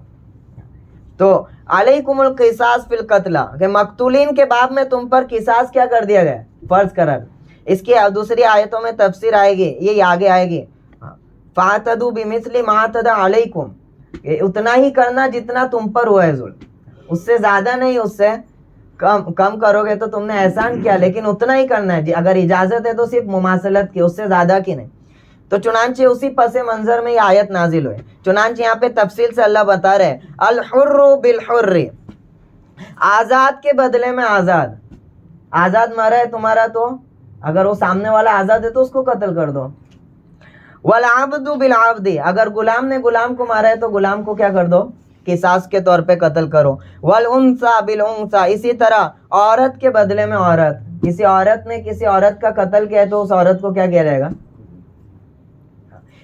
تو علیکم القصاص فی القتل, کہ مقتولین کے باب میں تم پر قصاص کیا کر دیا گیا؟ فرض کرا. اس کی دوسری آیتوں میں تفسیر آئے گی, یہ آگے آئے گی. فاعتدوا بمثل ما اعتدى علیکم, اتنا ہی کرنا جتنا تم پر ہوا ہے ظلم, اس سے زیادہ نہیں, اس سے کم کرو گے تو تم نے احسان کیا, لیکن اتنا ہی کرنا ہے. اگر اجازت ہے تو صرف مماثلت کی, اس سے زیادہ کی نہیں. تو چنانچہ اسی پس منظر میں یہ آیت نازل ہوئے. چنانچہ یہاں پہ تفصیل سے اللہ بتا رہے ہیں الحر بالحر, آزاد کے بدلے میں آزاد. آزاد مارا ہے تمہارا تو اگر وہ سامنے والا آزاد ہے تو اس کو قتل کر دو. والعبد بالعبد, اگر غلام نے غلام کو مارا ہے تو غلام کو کیا کر دو؟ قصاص کے طور پہ قتل کرو. والانثى بالانثى, اسی طرح عورت کے بدلے میں عورت. کسی عورت نے کسی عورت کا قتل کیا ہے تو اس عورت کو کیا کیا جائے گا؟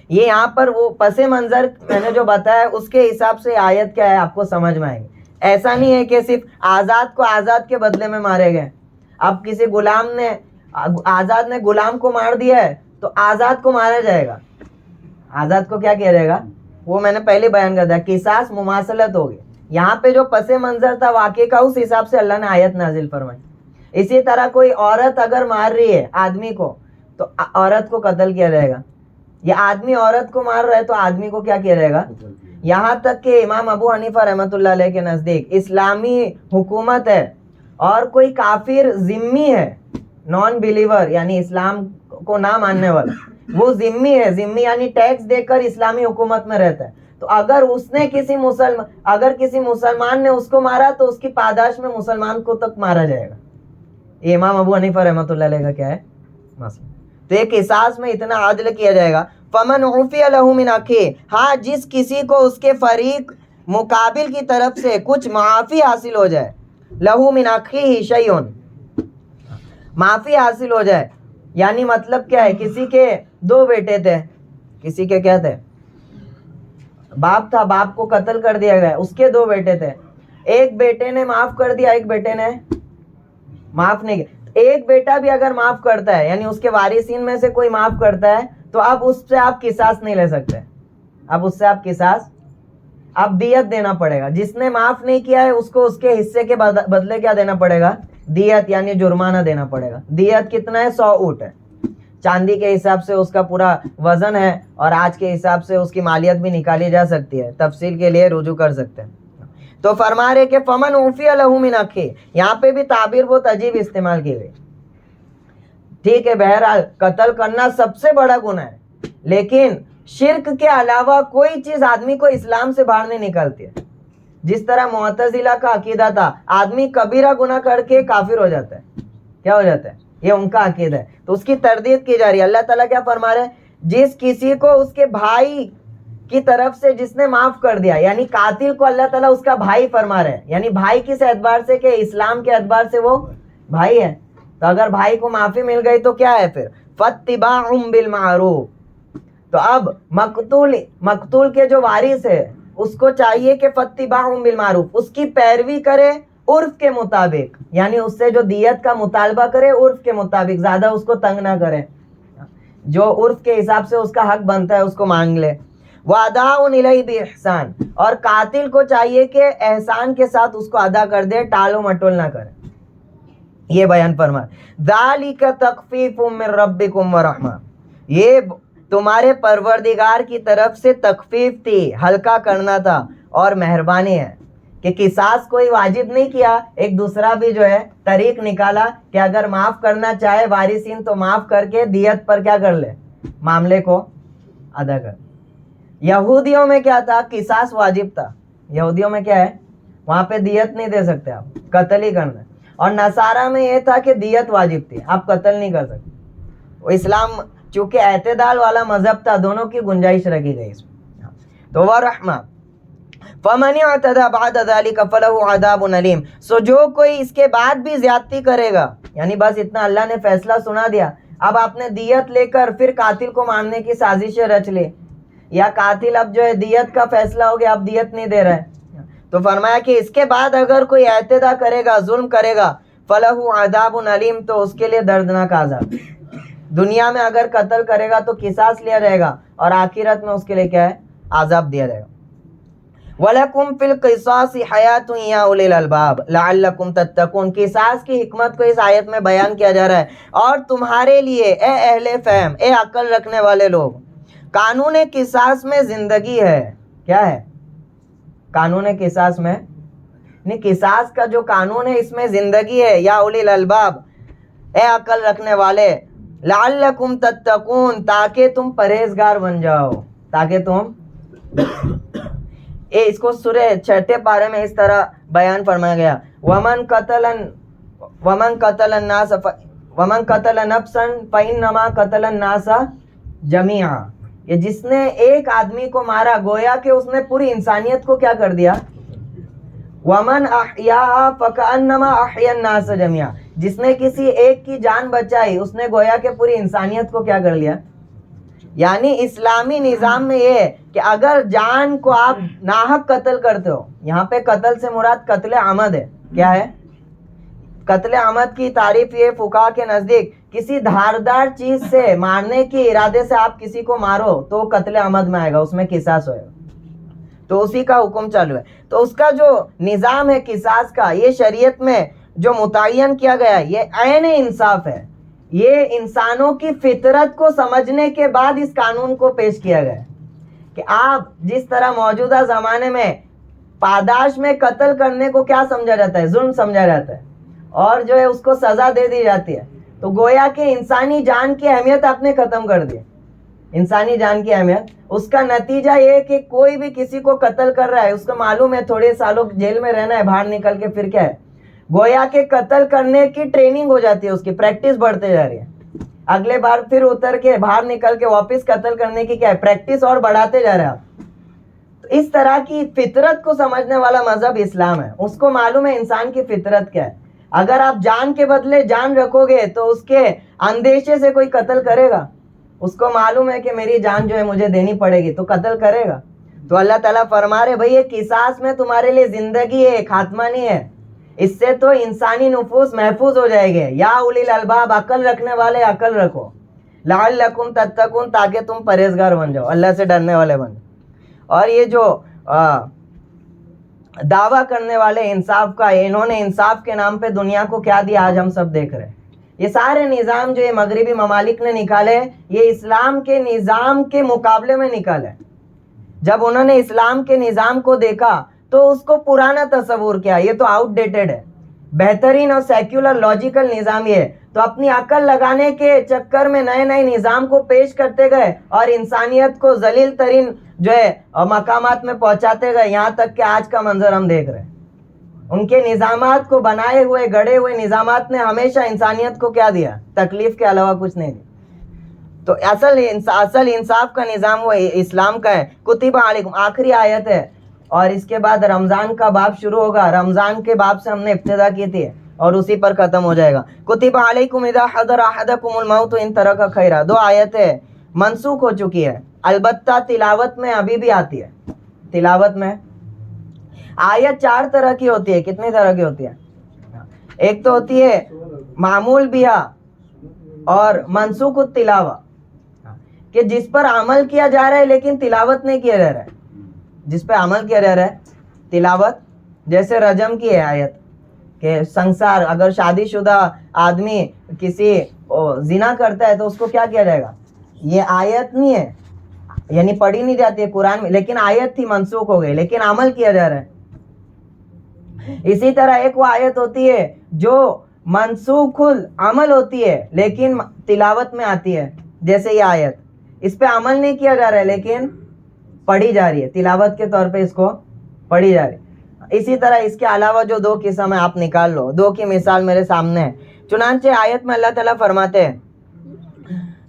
یہ یہاں پر وہ پس منظر میں نے جو بتایا اس کے حساب سے آیت کیا ہے آپ کو سمجھ میں آئے گی. ایسا نہیں ہے کہ صرف آزاد کو آزاد کے بدلے میں مارے گئے. اب کسی غلام نے, آزاد نے غلام کو مار دیا ہے تو آزاد کو مارا جائے گا. آزاد کو کیا کیا جائے گا؟ وہ میں نے پہلے بیان کر دیا, قصاص مماثلت ہوگی. یہاں پہ جو پس منظر تھا واقعے کا, اس حساب سے اللہ نے آیت نازل فرمائی. اسی طرح کوئی عورت اگر مار رہی ہے آدمی کو تو عورت کو قتل کیا جائے گا. یہ آدمی عورت کو مار رہا ہے تو آدمی کو کیا کیا جائے گا؟ یہاں تک کہ امام ابو حنیفہ رحمۃ اللہ علیہ کے نزدیک اسلامی حکومت ہے اور کوئی کافر ذمی ہے, نان بلیور یعنی اسلام کو نہ ماننے والا, وہ ذمی ہے. ذمی یعنی ٹیکس دے کر اسلامی حکومت میں رہتا ہے. تو اگر اس نے کسی مسلمان نے اس کو مارا تو اس کی پاداش میں مسلمان کو تک مارا جائے گا. یہ امام ابو حنیفہ رحمۃ اللہ علیہ کا کیا ہے مسئلہ. تو ایک قصاص میں اتنا عدل کیا جائے گا. فمن عفی لہ من اخیہ, ہاں جس کسی کو اس کے فریق مقابل کی طرف سے کچھ معافی حاصل ہو جائے, لہ من اخیہ شیء, معافی حاصل ہو جائے. یعنی مطلب کیا ہے, کسی کے 2 بیٹے تھے, کسی کے کیا تھے, باپ تھا, باپ کو قتل کر دیا گیا, اس کے 2 بیٹے تھے. ایک بیٹے نے معاف کر دیا, ایک بیٹے نے معاف نہیں کیا. ایک بیٹا بھی اگر معاف کرتا ہے یعنی اس کے وارثین میں سے کوئی معاف کرتا ہے تو اب اس سے آپ قصاص نہیں لے سکتے. اب اس سے آپ قصاص, اب دیت دینا پڑے گا. جس نے معاف نہیں کیا ہے اس کو اس کے حصے کے بدلے کیا دینا پڑے گا؟ دیت یعنی جرمانہ دینا پڑے گا. دیت کتنا ہے؟ 100 اونٹ ہے. چاندی کے حساب سے اس کا پورا وزن ہے, اور آج کے حساب سے اس کی مالیت بھی نکالی جا سکتی ہے. تفصیل کے لیے رجوع کر سکتے ہیں. تو فرما رہے کہ فمن عفی لہ من اخیہ, یہاں پہ بھی تعبیر بہت عجیب استعمال کی گئی. ٹھیک ہے بہرحال قتل کرنا سب سے بڑا گناہ ہے, لیکن شرک کے علاوہ کوئی چیز آدمی کو اسلام سے باہر نہیں نکالتی ہے. جس طرح معتزلہ کا عقیدہ تھا آدمی کبیرہ گناہ کر کے کافر ہو جاتا ہے, کیا ہو جاتا ہے, یہ ان کا عقیدہ ہے, تو اس کی تردید کی جا رہی ہے. اللہ تعالیٰ کیا فرما رہے ہیں, جس کسی کو اس کے بھائی کی طرف سے جس نے معاف کر دیا, یعنی قاتل کو اللہ تعالیٰ اس کا بھائی فرما رہے ہیں, یعنی بھائی کس اعتبار سے کہ اسلام کے اعتبار سے وہ بھائی ہے. تو اگر بھائی کو معافی مل گئی تو کیا ہے پھر, فاتباع بالمعروف. تو اب مقتول کے جو وارث ہے اس کو چاہیے کہ فاتباع بالمعروف, اس کی پیروی کرے عرف کے مطابق, یعنی اس سے جو دیت کا مطالبہ کرے عرف کے مطابق, زیادہ اس کو تنگ نہ کرے, جو عرف کے حساب سے اس کا حق بنتا ہے اس کو مانگ لے. وَأَدَاءٌ إِلَيْهِ بِإِحْسَان, اور قاتل کو چاہیے کہ احسان کے ساتھ اس کو ادا کر دے, ٹالو مٹول نہ کرے. یہ بیان فرمائے ذَلِكَ تَخْفِيفٌ مِّن رَبِّكُمْ وَرَحْمَةٌ, یہ تمہارے پروردگار کی طرف سے تخفیف تھی, ہلکا کرنا تھا اور مہربانی ہے. کہ قصاص کوئی واجب نہیں کیا, ایک دوسرا بھی جو ہے طریق نکالا کہ اگر معاف کرنا چاہے وارثین تو معاف کر کے دیت پر کیا کر لے, معاملے کو ادا کر. یہودیوں میں کیا تھا, قصاص واجب تھا. یہودیوں میں کیا ہے, وہاں پہ دیت نہیں دے سکتے آپ, قتل ہی کرنا. اور نصارہ میں یہ تھا کہ دیت واجب تھی, آپ قتل نہیں کر سکتے. وہ اسلام چونکہ اعتدال والا مذہب تھا, دونوں کی گنجائش رکھی گئی اس میں. تو وَرَحْمَةٌ فَمَنِ اعْتَدَىٰ بَعْدَ ذَلِكَ فَلَهُ عَذَابٌ أَلِيمٌ, سو جو کوئی اس کے بعد بھی زیادتی کرے گا, یعنی بس اتنا اللہ نے فیصلہ سنا دیا, اب آپ نے دیت لے کر پھر قاتل کو مارنے کی سازشیں رچ لی, یا قاتل اب جو ہے دیت کا فیصلہ ہو گیا, اب دیت نہیں دے رہا ہے, تو فرمایا کہ اس کے بعد اگر کوئی اعتداء کرے گا, ظلم کرے گا, فَلَهُ عَذَابٌ أَلِيمٌ, تو اس کے لیے دردناک عذاب. دنیا میں اگر قتل کرے گا تو قصاص لیا جائے گا, اور آخرت میں اس کے لیے کیا ہے, عذاب دیا جائے گا. وَلَكُمْ فِي الْقِصَاصِ حَيَاةٌ يَا أُولِي الْأَلْبَابِ لَعَلَّكُمْ تَتَّقُونَ, قصاص کی حکمت کو اس آیت میں بیان کیا جا رہا ہے. اور تمہارے لیے اے اہل فہم, اے عقل رکھنے والے لوگ, قانون قصاص میں زندگی ہے. کیا ہے قانون قصاص میں, نہیں قصاص کا جو قانون ہے اس میں زندگی ہے. یا اولی الالباب, اے عقل رکھنے والے, لعلکم تتقون, تاکہ تم پرہیزگار بن جاؤ, تاکہ تم اس کو سورہ 6 پارے میں اس طرح بیان فرمایا گیا, ومن قتل نفسا فإنما قتل الناس جميعا, یہ جس نے ایک آدمی کو مارا گویا کہ اس نے پوری انسانیت کو کیا کر دیا. ومن احیاها فکأنما احیا الناس جميعا, جس نے کسی ایک کی جان بچائی اس نے گویا کہ پوری انسانیت کو کیا کر لیا. یعنی اسلامی نظام میں یہ ہے کہ اگر جان کو آپ ناحق قتل کرتے ہو, یہاں پہ قتل سے مراد قتل عمد ہے. کیا ہے قتل عمد کی تعریف یہ فقہا کے نزدیک کسی دھاردار چیز سے مارنے کے ارادے سے آپ کسی کو مارو تو قتل عمد میں آئے گا, اس میں قصاص ہوئے گا. تو اسی کا حکم چالو ہے. تو اس کا جو نظام ہے قصاص کا, یہ شریعت میں جو متعین کیا گیا ہے یہ عین انصاف ہے. یہ انسانوں کی فطرت کو سمجھنے کے بعد اس قانون کو پیش کیا گیا ہے کہ آپ جس طرح موجودہ زمانے میں پاداش میں قتل کرنے کو کیا سمجھا جاتا ہے, ظلم سمجھا جاتا ہے, اور جو ہے اس کو سزا دے دی جاتی ہے, تو گویا کہ انسانی جان کی اہمیت آپ نے ختم کر دی. انسانی جان کی اہمیت, اس کا نتیجہ یہ کہ کوئی بھی کسی کو قتل کر رہا ہے, اس کو معلوم ہے تھوڑے سالوں جیل میں رہنا ہے, باہر نکل کے پھر کیا ہے, گویا کہ قتل کرنے کی ٹریننگ ہو جاتی ہے, اس کی پریکٹس بڑھتے جا رہی ہے. اگلے بار پھر اتر کے باہر نکل کے واپس قتل کرنے کی کیا ہے, پریکٹس اور بڑھاتے جا رہے ہیں آپ. تو اس طرح کی فطرت کو سمجھنے والا مذہب اسلام ہے. اس کو معلوم ہے انسان کی فطرت کیا ہے. اگر آپ جان کے بدلے جان رکھو گے تو اس کے اندیشے سے کوئی قتل کرے گا, اس کو معلوم ہے کہ میری جان جو ہے مجھے دینی پڑے گی, تو قتل کرے گا. تو اللہ تعالیٰ فرما رہے بھئی یہ قصاص میں تمہارے لیے زندگی ہے, خاتمہ نہیں ہے. اس سے تو انسانی نفوس محفوظ ہو جائے گے. یا اولی الالباب, عقل رکھنے والے عقل رکھو, لعلکم تتقون, تاکہ تم پرہیزگار بن جاؤ, اللہ سے ڈرنے والے بن جاؤ. اور یہ جو دعویٰ کرنے والے انصاف کا, انہوں نے انصاف کے نام پہ دنیا کو کیا دیا آج ہم سب دیکھ رہے ہیں. یہ سارے نظام جو یہ مغربی ممالک نے نکالے, یہ اسلام کے نظام کے مقابلے میں نکالے. جب انہوں نے اسلام کے نظام کو دیکھا تو اس کو پرانا تصور کیا, یہ تو آؤٹ ڈیٹڈ ہے. بہترین اور سیکولر لاجیکل نظام یہ ہے, تو اپنی عقل لگانے کے چکر میں نئے نئے نظام کو پیش کرتے گئے اور انسانیت کو ذلیل ترین جو ہے مقامات میں پہنچاتے گئے، یہاں تک کہ آج کا منظر ہم دیکھ رہے ہیں۔ ان کے نظامات کو بنائے ہوئے گڑے ہوئے نظامات نے ہمیشہ انسانیت کو کیا دیا؟ تکلیف کے علاوہ کچھ نہیں دیا۔ تو اصل انصاف کا نظام وہ اسلام کا ہے۔ کتب علیکم آخری آیت ہے، اور اس کے بعد رمضان کا باب شروع ہوگا۔ رمضان کے باب سے ہم نے ابتدا کی تھی اور اسی پر ختم ہو جائے گا۔ کتب علیکم اذا حضر احدکم الموت ان ترک خیرا، 2 آیتیں منسوخ ہو چکی ہے، البتہ تلاوت میں ابھی بھی آتی ہے۔ تلاوت میں آیت 4 طرح کی ہوتی ہے۔ کتنی طرح کی ہوتی ہے؟ ایک تو ہوتی ہے معمول بہا اور منسوخ التلاوہ، کہ جس پر عمل کیا جا رہا ہے لیکن تلاوت نہیں کیا جا رہا ہے۔ جس پہ عمل کیا جا رہا ہے تلاوت، جیسے رجم کی ہے آیت کہ سنسار، اگر شادی شدہ آدمی کسی زنا کرتا ہے تو اس کو کیا کیا جائے گا؟ یہ آیت نہیں ہے، یعنی پڑھی نہیں جاتی ہے قرآن میں، لیکن آیت تھی، منسوخ ہو گئی، لیکن عمل کیا جا رہا ہے۔ اسی طرح ایک وہ آیت ہوتی ہے جو منسوخ العمل ہوتی ہے لیکن تلاوت میں آتی ہے، جیسے یہ آیت، اس پہ عمل نہیں کیا جا رہا ہے لیکن پڑھی جا رہی ہے، تلاوت کے طور پہ اس کو پڑھی جا رہی ہے۔ اسی طرح اس کے علاوہ جو 2 قسم ہے آپ نکال لو، 2 کی مثال میرے سامنے ہے۔ چنانچہ آیت میں اللہ تعالیٰ فرماتے ہیں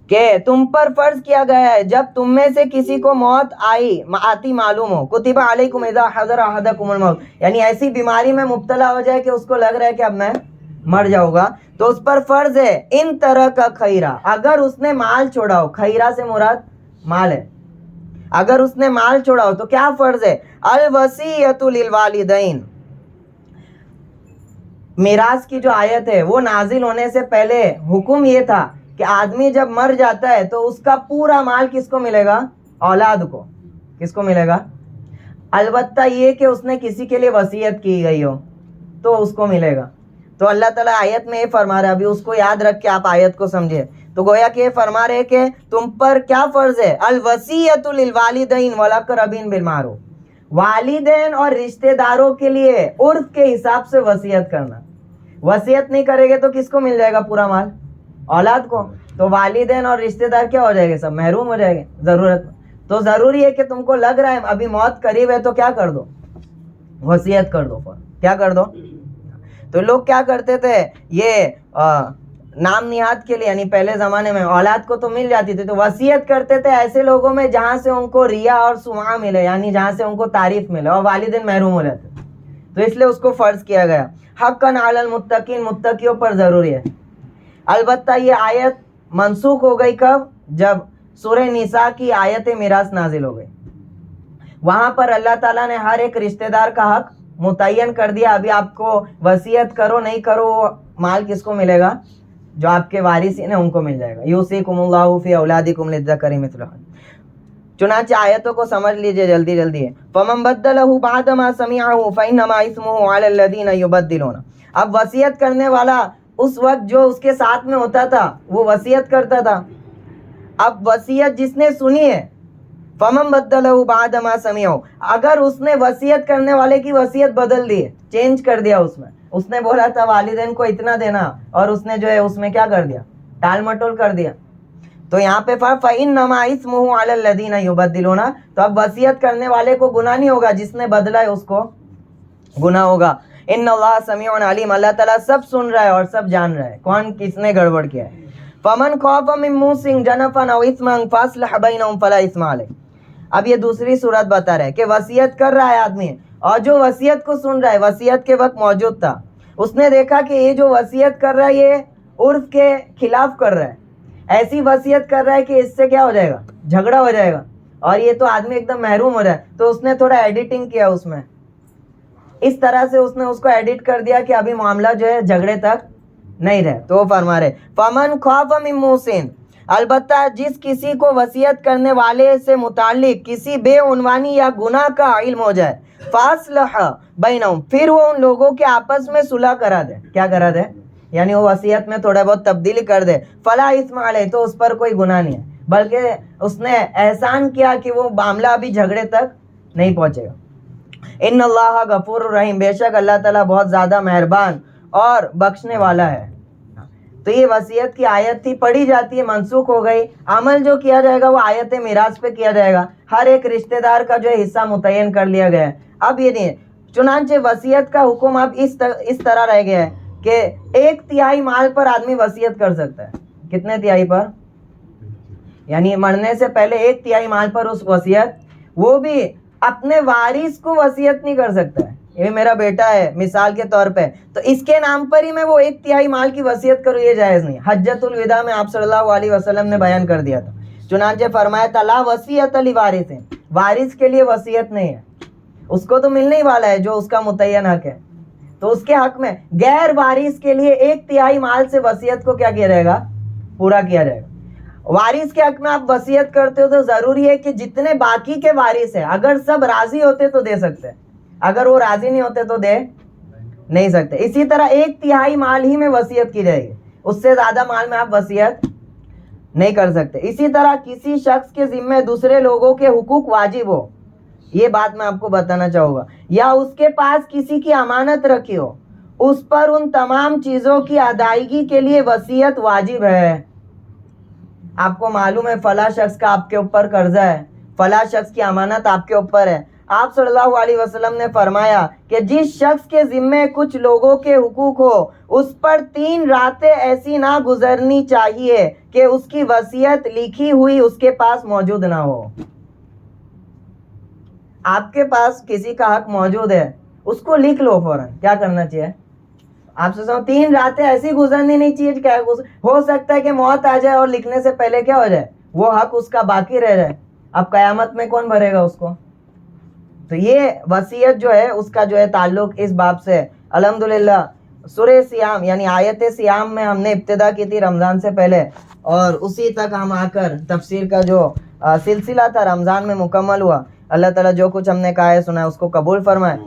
کہ تم پر فرض کیا گیا ہے جب تم میں سے کسی کو موت آتی معلوم ہو، کتب علیکم اذا حضر احدکم الموت، یعنی ایسی بیماری میں مبتلا ہو جائے کہ اس کو لگ رہا ہے کہ اب میں مر جاؤں گا، تو اس پر فرض ہے ان طرح کا خیرہ، اگر اس نے مال چھوڑا ہو، خیرہ سے مراد مال ہے، اگر اس نے مال چھوڑا ہو تو کیا فرض ہے؟ الوصیۃ للوالدین، میراث کی جو آیت ہے وہ نازل ہونے سے پہلے حکم یہ تھا کہ آدمی جب مر جاتا ہے تو اس کا پورا مال کس کو ملے گا؟ اولاد کو۔ کس کو ملے گا؟ البتہ یہ کہ اس نے کسی کے لیے وصیت کی گئی ہو تو اس کو ملے گا۔ تو اللہ تعالیٰ آیت میں یہ فرما رہا ہے، ابھی اس کو یاد رکھ کے آپ آیت کو سمجھے، تو گویا کہ یہ فرما رہے کہ تم پر کیا فرض ہے؟ الوصیۃ للوالدین والاقربین بالمعروف، والدین اور رشتہ داروں کے لیے عرف کے حساب سے وصیت کرنا۔ وصیت نہیں کرے گے تو کس کو مل جائے گا پورا مال؟ اولاد کو۔ تو والدین اور رشتہ دار کیا ہو جائے گے؟ سب محروم ہو جائے گے ضرورت میں۔ تو ضروری ہے کہ تم کو لگ رہا ہے ابھی موت قریب ہے تو کیا کر دو؟ وصیت کر دو۔ کیا کر دو؟ تو لوگ کیا کرتے تھے، یہ نام نہاد کے لیے، یعنی پہلے زمانے میں اولاد کو تو مل جاتی تھی تو وصیت کرتے تھے ایسے لوگوں میں جہاں سے ان کو ریا اور سمعہ ملے، یعنی جہاں سے ان کو تعریف ملے، اور والدین محروم ہو جاتے، تو اس لیے اس کو فرض کیا گیا۔ حقاً علی المتقین، متقیوں پر ضروری ہے۔ البتہ یہ آیت منسوخ ہو گئی کب؟ جب سورہ نساء کی آیت میراث نازل ہو گئی، وہاں پر اللہ تعالیٰ نے ہر ایک رشتہ دار کا حق متعین کر دیا۔ ابھی آپ کو وصیت کرو نہیں کرو، وہ مال کس کو ملے گا؟ جو آپ کے وارثین ہیں ان کو مل جائے گا۔ یوصیکم اللہ فی اولادکم للذکر مثل حظ۔ چنانچہ آیتوں کو سمجھ لیجئے جلدی جلدی ہے۔ فمن بدلہ بعد ما سمعہ فانما اسمہ علی الذین یبدلون۔ اب وصیت کرنے والا اس وقت جو اس کے ساتھ میں ہوتا تھا وہ وصیت کرتا تھا، اب وصیت جس نے سنی ہے، فمن بدلہ بعد ما سمعہ، اگر اس نے وصیت کرنے والے کی وصیت بدل دی، چینج کر دیا، اس نے بولا تھا والدین کو اتنا دینا اور اس نے جو ہے اس میں کیا کر دیا؟ ٹال مٹول کر دیا، تو یہاں پہ فإنما اسمہ علی الذین یبدلون، تو اب وصیت کرنے والے کو گناہ نہیں ہوگا، جس نے بدلا ہے اس کو گناہ ہوگا۔ ان اللہ سمیع علیم، اللہ تعالیٰ سب سن رہا ہے اور سب جان رہا ہے کون کس نے گڑبڑ کیا ہے۔ فمن خاف من موص جنفا او اثما فاصلح بینہم فلا اثم علیہ۔ اب یہ دوسری صورت بتا رہا ہے کہ وصیت کر رہا ہے آدمی، اور جو وصیت کو سن رہا ہے وصیت کے وقت موجود تھا، اس نے دیکھا کہ یہ جو وصیت کر رہا ہے یہ عرف کے خلاف کر رہا ہے، ایسی وصیت کر رہا ہے کہ اس سے کیا ہو جائے گا؟ جھگڑا ہو جائے گا، اور یہ تو آدمی ایک دم محروم ہو جائے، تو اس نے تھوڑا ایڈیٹنگ کیا، اس میں اس طرح سے اس نے اس کو ایڈٹ کر دیا کہ ابھی معاملہ جو ہے جھگڑے تک نہیں رہے۔ تو وہ فرما رہے فمن خاف من موص، البتہ جس کسی کو وصیت کرنے والے سے متعلق کسی بے عنوانی یا گناہ کا علم ہو جائے، فاصلح بینہم، پھر وہ ان لوگوں کے آپس میں صلح کرا دے، کیا کرا دے؟ یعنی وہ وصیت میں تھوڑا بہت تبدیلی کر دے، فلا اثم علیہ، تو اس پر کوئی گناہ نہیں ہے، بلکہ اس نے احسان کیا کہ وہ معاملہ ابھی جھگڑے تک نہیں پہنچے گا۔ ان اللہ غفور الرحیم، بے شک اللہ تعالیٰ بہت زیادہ مہربان اور بخشنے والا ہے۔ تو یہ وصیت کی آیت تھی، پڑھی جاتی ہے، منسوخ ہو گئی. عمل جو کیا جائے گا وہ آیت میراث پہ کیا جائے گا. ہر ایک رشتہ دار کا جو ہے حصہ متعین کر لیا گیا ہے. اب یہ نہیں ہے. چنانچہ وصیت کا حکم اب اس طرح رہ گیا ہے کہ 1/3 مال پر آدمی وصیت کر سکتا ہے. کتنے تہائی پر؟ یعنی مرنے سے پہلے 1/3 مال پر اس وصیت، وہ بھی اپنے وارث کو وصیت نہیں کر سکتا ہے. یہ میرا بیٹا ہے مثال کے طور پہ، تو اس کے نام پر ہی میں وہ 1/3 مال کی وصیت کروں، یہ جائز نہیں. حجۃ الوداع میں آپ صلی اللہ علیہ وسلم نے بیان کر دیا تھا. چنانچہ فرمایا تھا لا وصیت لوارث، وارث کے لیے وصیت نہیں ہے. اس کو تو ملنے ہی والا ہے جو اس کا متعین حق ہے، تو اس کے حق میں غیر وارث کے لیے 1/3 مال سے وصیت کو کیا کیا جائے گا؟ پورا کیا جائے گا. وارث کے حق میں آپ وصیت کرتے ہو تو ضروری ہے کہ جتنے باقی کے وارث ہیں اگر سب راضی ہوتے تو دے سکتے ہیں، اگر وہ راضی نہیں ہوتے تو دے نہیں سکتے. اسی طرح 1/3 مال ہی میں وصیت کی جائے گی، اس سے زیادہ مال میں آپ وصیت نہیں کر سکتے. اسی طرح کسی شخص کے ذمہ دوسرے لوگوں کے حقوق واجب ہو، یہ بات میں آپ کو بتانا چاہوں گا، یا اس کے پاس کسی کی امانت رکھی ہو، اس پر ان تمام چیزوں کی ادائیگی کے لیے وصیت واجب ہے. آپ کو معلوم ہے فلاں شخص کا آپ کے اوپر قرضہ ہے، فلاں شخص کی امانت آپ کے اوپر ہے. آپ صلی اللہ علیہ وسلم نے فرمایا کہ جس شخص کے ذمے کچھ لوگوں کے حقوق ہو اس پر 3 راتیں ایسی نہ گزرنی چاہیے کہ اس کی وصیت لکھی ہوئی اس کے پاس موجود نہ ہو. آپ کے پاس کسی کا حق موجود ہے، اس کو لکھ لو فوراً. کیا کرنا چاہیے؟ آپ سے 3 راتیں ایسی گزرنی نہیں چاہیے. کیا ہو سکتا ہے کہ موت آ جائے اور لکھنے سے پہلے کیا ہو جائے، وہ حق اس کا باقی رہ جائے. اب قیامت میں کون بھرے گا اس کو؟ تو یہ وصیت جو ہے اس کا جو ہے تعلق اس باب سے. الحمدللہ سورہ سیام یعنی آیت سیام میں ہم نے ابتدا کی تھی رمضان سے پہلے، اور اسی تک ہم آ کر تفسیر کا جو سلسلہ تھا رمضان میں مکمل ہوا. اللہ تعالیٰ جو کچھ ہم نے کہا ہے سنا ہے اس کو قبول فرمائے.